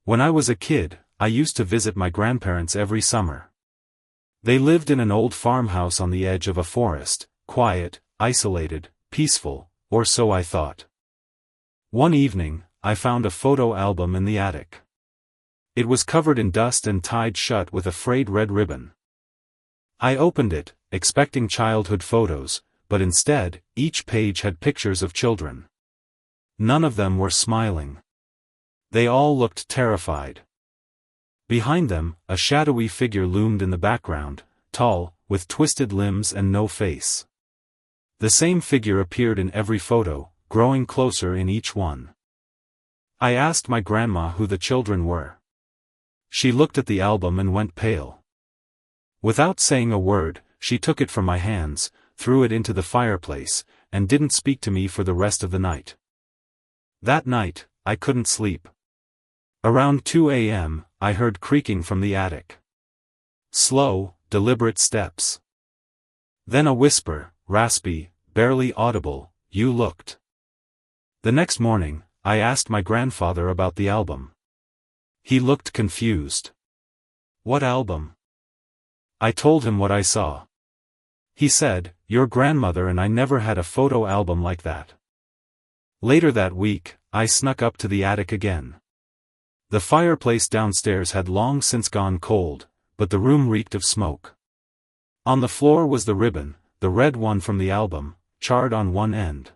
When I was a kid, I used to visit my grandparents every summer. They lived in an old farmhouse on the edge of a forest, quiet, isolated, peaceful, or so I thought. One evening, I found a photo album in the attic. It was covered in dust and tied shut with a frayed red ribbon. I opened it, expecting childhood photos, but instead, each page had pictures of children. None of them were smiling. They all looked terrified. Behind them, a shadowy figure loomed in the background, tall, with twisted limbs and no face. The same figure appeared in every photo, growing closer in each one. I asked my grandma who the children were. She looked at the album and went pale. Without saying a word, she took it from my hands, threw it into the fireplace, and didn't speak to me for the rest of the night. That night, I couldn't sleep. Around 2 a.m., I heard creaking from the attic. Slow, deliberate steps. Then a whisper, raspy, barely audible, "You looked." The next morning, I asked my grandfather about the album. He looked confused. "What album?" I told him what I saw. He said, "Your grandmother and I never had a photo album like that." Later that week, I snuck up to the attic again. The fireplace downstairs had long since gone cold, but the room reeked of smoke. On the floor was the ribbon, the red one from the album, charred on one end.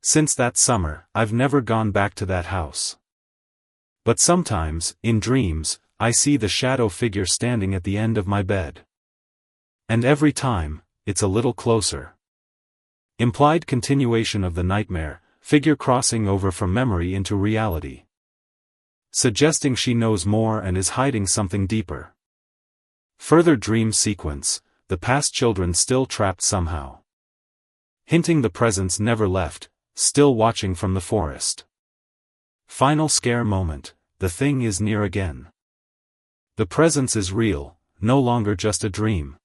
Since that summer, I've never gone back to that house. But sometimes, in dreams, I see the shadow figure standing at the end of my bed. And every time, it's a little closer. Implied continuation of the nightmare, figure crossing over from memory into reality. Suggesting she knows more and is hiding something deeper. Further dream sequence, the past children still trapped somehow. Hinting the presence never left, still watching from the forest. Final scare moment, the thing is near again. The presence is real, no longer just a dream.